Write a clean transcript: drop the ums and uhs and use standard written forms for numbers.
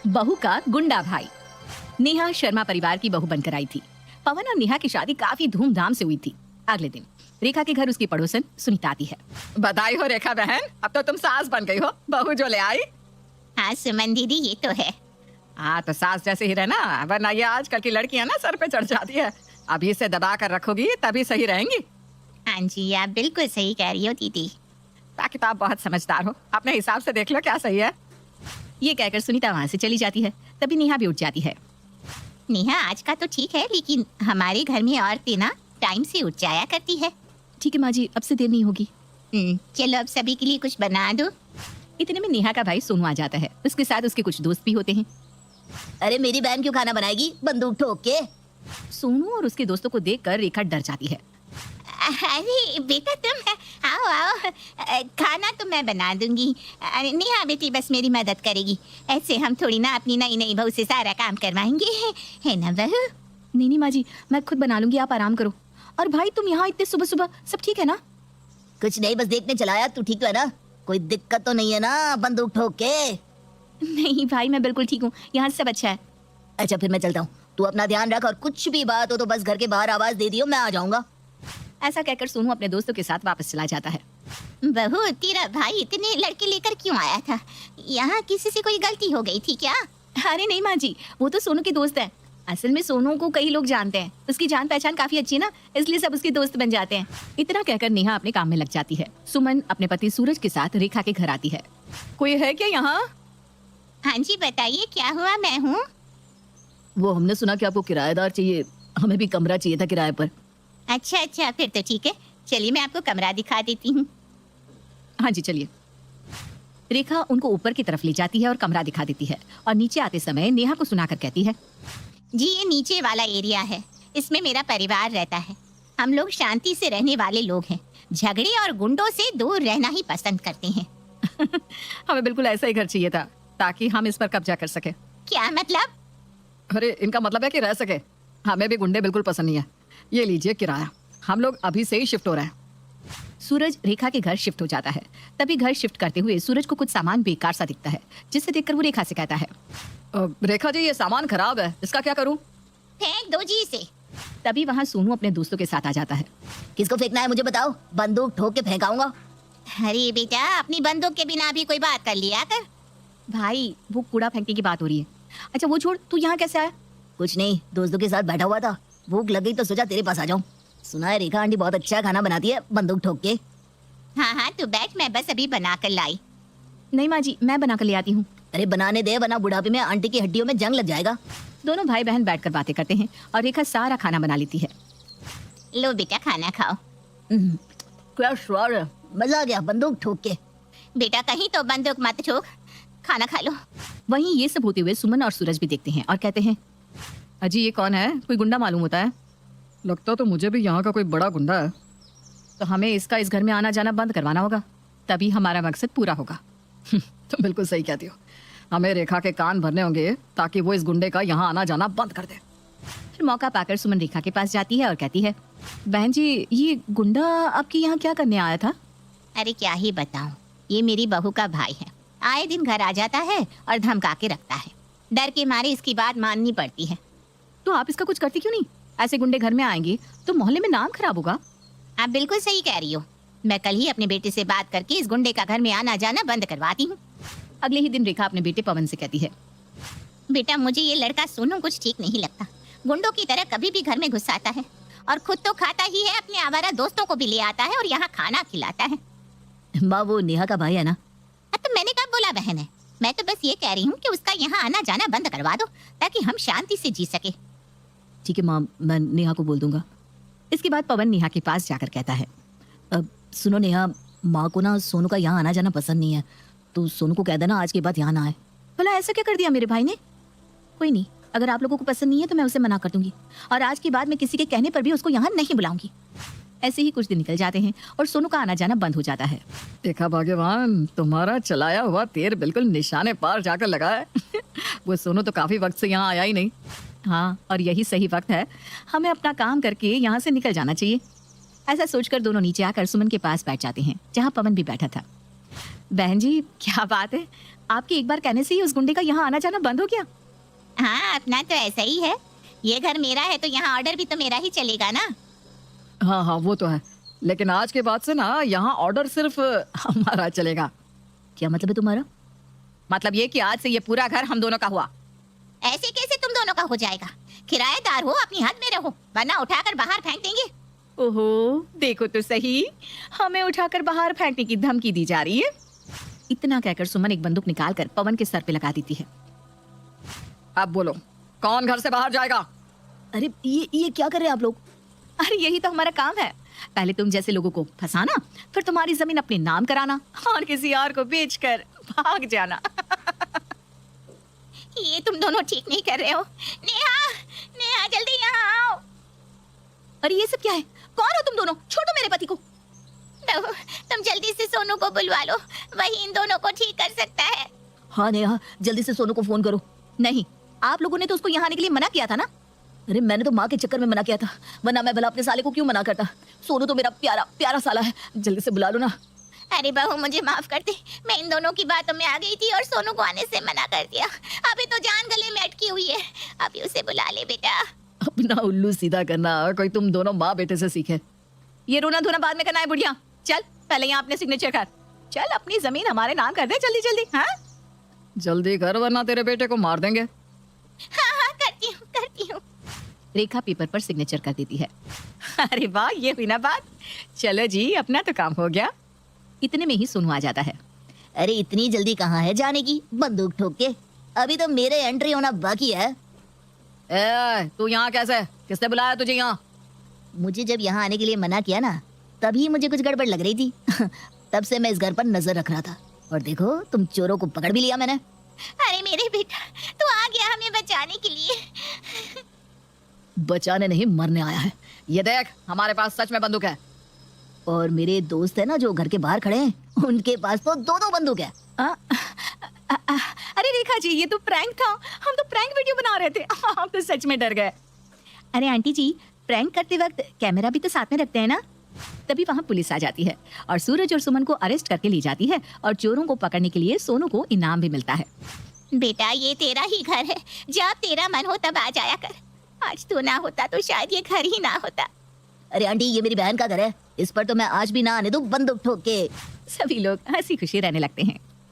बहू का गुंडा भाई। नेहा शर्मा परिवार की बहू बनकर आई थी। पवन और नेहा की शादी काफी धूमधाम से हुई थी। अगले दिन रेखा के घर उसकी पड़ोसन सुनीता आती है। बधाई हो रेखा बहन, अब तो तुम सास बन गई हो, बहू जो ले आई। हाँ सुमन दीदी, ये तो है। हाँ तो सास जैसे ही रहना, वरना ये आजकल की लड़कियां ना सर पे चढ़ जाती है। अभी से दबा कर रखोगी तभी सही रहेंगी। हाँ जी, आप बिल्कुल सही कह रही हो दीदी। ताकि तो आप बहुत समझदार हो, अपने हिसाब से देख लो क्या सही है। ये कहकर सुनीता वहाँ से चली जाती है। तभी नेहा भी उठ जाती है। नेहा आज का तो ठीक है, लेकिन हमारे घर में औरतें ना टाइम से उठ जाया करती है। ठीक है माँ जी, अब से देर नहीं होगी। चलो अब सभी के लिए कुछ बना दो। इतने में नेहा का भाई सोनू आ जाता है। उसके साथ उसके कुछ दोस्त भी होते हैं। अरे मेरी बहन क्यों खाना बनाएगी बंदूक ठोक के? सोनू और उसके दोस्तों को देखकर रेखा डर जाती है। अरे बेटा तुम आओ आओ, खाना तो मैं बना दूंगी। नेहा बेटी बस मेरी मदद करेगी। ऐसे हम थोड़ी ना अपनी नई नई बहू से सारा काम करवाएंगे, है ना बहू? नहीं माँ जी, मैं खुद बना लूंगी, आप आराम करो। और भाई तुम यहाँ इतने सुबह सुबह, सब ठीक है ना? कुछ नहीं, बस देखने चलाया। तू ठीक तो है ना? कोई दिक्कत तो नहीं है ना बंदूक ठोक के? नहीं भाई, मैं बिल्कुल ठीक हूँ, यहाँ सब अच्छा है। अच्छा फिर मैं चलता हूँ, तू अपना ध्यान रख और कुछ भी बात हो तो बस घर के बाहर आवाज दे दियो, मैं आ जाऊंगा। ऐसा कहकर सोनू अपने दोस्तों के साथ वापस चला जाता है। बहू तेरा भाई इतने लड़के लेकर क्यों आया था? यहाँ किसी से कोई गलती हो गई थी क्या? अरे नहीं माँ जी, वो तो सोनू के दोस्त है। असल में सोनू को कई लोग जानते हैं, उसकी जान पहचान काफी अच्छी ना, इसलिए सब उसके दोस्त बन जाते हैं। इतना कहकर नेहा अपने काम में लग जाती है। सुमन अपने पति सूरज के साथ रेखा के घर आती है। कोई है क्या यहाँ? हाँ जी बताइए, क्या हुआ? मैं हूँ। वो हमने सुना कि आपको किराएदार चाहिए, हमें भी कमरा चाहिए था किराए पर। अच्छा अच्छा, फिर तो ठीक है, चलिए मैं आपको कमरा दिखा देती हूँ। हाँ जी चलिए। रेखा उनको ऊपर की तरफ ले जाती है और कमरा दिखा देती है। और नीचे आते समय नेहा को सुनाकर कहती है, जी ये नीचे वाला एरिया है, इसमें मेरा परिवार रहता है। हम लोग शांति से रहने वाले लोग हैं, झगड़े और गुंडों से दूर रहना ही पसंद करते हैं। हमें बिल्कुल ऐसा ही घर चाहिए था, ताकि हम इस पर कब्जा कर सके। क्या मतलब? अरे इनका मतलब है कि रह सके। हमें भी गुंडे बिल्कुल पसंद नहीं है। ये लीजिए किराया, हम लोग अभी से ही शिफ्ट हो रहे हैं। सूरज रेखा के घर शिफ्ट हो जाता है। तभी घर शिफ्ट करते हुए सूरज को कुछ सामान बेकार सा दिखता है, जिसे देखकर वो रेखा से कहता है, रेखा जी ये सामान खराब है, इसका क्या करूं? फेंक दो जी इसे। तभी वहाँ सोनू अपने दोस्तों के साथ आ जाता है। किसको फेंकना है मुझे बताओ, बंदूक ठोक के फेंकाऊंगा। अरे बेटा, अपनी बंदूक के बिना भी कोई बात कर लिया कर। भाई वो कूड़ा फेंकने की बात हो रही है। अच्छा वो छोड़, तू यहाँ कैसे आया? कुछ नहीं, दोस्तों के साथ बैठा हुआ था, भूख लग गई तो सोचा तेरे पास आ जाऊं। सुना है रेखा आंटी बहुत अच्छा खाना बनाती है बंदूक ठोक के। हाँ हाँ तू बैठ, मैं बस अभी बना कर लाई। नहीं माँ जी, मैं बना कर ले आती हूँ। अरे बनाने दे, वरना बुढ़ापे में आंटी की हड्डियों में जंग लग जाएगा। दोनों भाई बहन बैठकर बातें करते हैं और रेखा सारा खाना बना लेती है। लो बेटा खाना खाओ। क्या स्वाद है, मजा आ गया बंदूक ठोक के। बेटा कहीं तो बंदूक मत ठोक, खाना खा लो। वहीं ये सब होते हुए सुमन और सूरज भी देखते हैं और कहते हैं, अजी ये कौन है? कोई गुंडा मालूम होता है। लगता तो मुझे भी यहाँ का कोई बड़ा गुंडा है। तो हमें इसका इस घर में आना जाना बंद करवाना होगा, तभी हमारा मकसद पूरा होगा। तुम बिल्कुल सही कहती हो, हमें रेखा के कान भरने होंगे ताकि वो इस गुंडे का यहाँ आना जाना बंद कर दे। फिर मौका पाकर सुमन रेखा के पास जाती है और कहती है, बहन जी ये गुंडा आपके यहाँ क्या करने आया था? अरे क्या ही बताऊं, ये मेरी बहू का भाई है। आए दिन घर आ जाता है और धमका के रखता है, डर के मारे इसकी बात माननी पड़ती है। तो आप इसका कुछ करती क्यों नहीं? ऐसे गुंडे घर में आएंगे तो मोहल्ले में नाम खराब होगा। आप बिल्कुल सही कह रही हो, मैं कल ही अपने बेटे से बात करके इस गुंडे का घर में आना जाना बंद करवाती हूँ। अगले ही दिन रेखा अपने बेटे पवन से कहती है, बेटा मुझे ये लड़का सोनू कुछ ठीक नहीं लगता। गुंडों की तरह कभी भी घर में घुस आता है और खुद तो खाता ही है, अपने आवारा दोस्तों को भी ले आता है और यहाँ खाना खिलाता है। माँ वो नेहा का भाई है ना? तो मैंने कब बोला बहन है? मैं तो बस ये कह रही हूँ कि उसका यहाँ आना जाना बंद करवा दो, ताकि हम शांति से जी सके। ठीक है माँ, मैं नेहा को बोल दूंगा। इसके बाद पवन नेहा के पास जाकर कहता है, सुनो नेहा, माँ को ना सोनू का यहाँ आना जाना पसंद नहीं है, तो सोनू को कह देना आज के बाद यहाँ ना आए। भला ऐसा क्या कर दिया मेरे भाई ने? कोई नहीं, अगर आप लोगों को पसंद नहीं है तो मैं उसे मना कर दूंगी, और आज के बाद मैं किसी के कहने पर भी उसको यहाँ नहीं बुलाऊंगी। ऐसे ही कुछ दिन निकल जाते हैं और सोनू का आना जाना बंद हो जाता है। देखा भाग्यवान, तुम्हारा चलाया हुआ तीर बिल्कुल निशाने पार जाकर लगा है। वो सोनू तो काफी वक्त से यहाँ आया ही नहीं। हाँ, और यही सही वक्त है, हमें अपना काम करके यहाँ से निकल जाना चाहिए। ऐसा सोचकर दोनों नीचे आकर सुमन के पास बैठ जाते हैं, जहाँ पवन भी बैठा था। बहन जी क्या बात है, आपके एक बार कहने से ही उस गुंडे का यहाँ आना जाना बंद हो गया। हाँ, अपना तो ऐसा ही है। ये घर मेरा है तो यहाँ ऑर्डर भी तो मेरा ही चलेगा ना। हाँ हाँ वो तो है, लेकिन आज के बाद से ना यहाँ ऑर्डर सिर्फ हमारा चलेगा। क्या मतलब है तुम्हारा? मतलब ये कि आज से ये पूरा घर हम दोनों का हुआ। ऐसे कैसे तुम दोनों का हो जाएगा? किराएदार हो, अपनी हद में रहो, वरना उठाकर बाहर फेंक देंगे। ओहो, देखो तो सही, हमें उठाकर बाहर फेंकने की धमकी दी जा रही है। इतना कहकर सुमन एक बंदूक निकालकर पवन के सर पे लगा देती है। अब बोलो, कौन घर से बाहर जाएगा? अरे ये क्या कर रहे हैं आप लोग? अरे यही तो हमारा काम है, पहले तुम जैसे लोगों को फंसाना, फिर तुम्हारी जमीन अपने नाम कराना और किसी और को बेचकर भाग जाना। ये तुम दोनों ठीक नहीं कर रहे हो। नेहा, नेहा जल्दी यहाँ आओ। अरे ये सब क्या है? कौन हो तुम दोनों? छोड़ो मेरे पति को। तुम जल्दी से सोनू को बुलवा लो, वही इन दोनों को ठीक कर सकता है। हाँ नेहा, जल्दी से सोनू को फोन करो। नहीं, आप लोगों ने तो उसको यहाँ आने के लिए मना किया था ना। अरे मैंने तो माँ के चक्कर में मना किया था, वरना मैं भला अपने साले को क्यों मना करता। सोनू तो मेरा प्यारा प्यारा साला है, जल्दी से बुला लो ना। अरे बहू, मुझे माफ कर दे, मैं इन दोनों की बातों में आ गई थी और सोनू को आने से मना कर दिया। अभी तो जान गले में अटकी हुई है, अभी उसे बुला ले बेटा। अपना उल्लू सीधा करना कोई तुम दोनों माँ बेटे से सीखे। ये रोना धोना बाद में करना है बुढ़िया। चल पहले यहाँ अपने सिग्नेचर कर। चल अपनी जमीन हमारे नाम कर दे जल्दी जल्दी। हाँ जल्दी कर वरना तेरे बेटे को मार देंगे। हाँ हाँ, करती हूँ करती हूँ। रेखा पेपर पर सिग्नेचर कर देती है। अरे वाह, ये हुई ना बात। चलो जी, अपना तो काम हो गया। इतने में ही सोनू आ जाता है। अरे इतनी जल्दी कहाँ है जाने की, बंदूक ठोक के? अभी तो मेरे एंट्री होना बाकी है। ए, तू यहाँ कैसे? किसने बुलाया तुझे यहाँ? मुझे जब यहाँ आने के लिए मना किया ना, तभी मुझे कुछ गड़बड़ लग रही थी। तब से मैं इस घर पर नजर रख रहा था, और देखो तुम चोरों को पकड़ भी लिया मैंने। अरे मेरे बेटा, तू आ गया हमें बचाने के लिए। बचाने नहीं, मरने आया है। ये देख, हमारे पास सच में बंदूक है। और मेरे दोस्त है ना जो घर के बाहर खड़े हैं, उनके पास तो दो दो बंदूक है। अरे रेखा जी, ये तो प्रैंक था। हम तो प्रैंक वीडियो बना रहे थे। हम तो सच में डर गए। अरे आंटी जी, प्रैंक करते वक्त कैमरा भी तो साथ में रखते हैं ना। तभी वहाँ पुलिस आ जाती है और सूरज और सुमन को अरेस्ट करके ले जाती है, और चोरों को पकड़ने के लिए सोनू को इनाम भी मिलता है। बेटा, ये तेरा ही घर है, जब तेरा मन हो तब आ जाया कर। आज तू ना होता तो शायद ये घर ही ना होता। अरे आंटी, ये मेरी बहन का घर है, इस पर तो मैं आज भी ना आने दूं बंदूक ठोक के। सभी लोग हंसी खुशी रहने लगते हैं।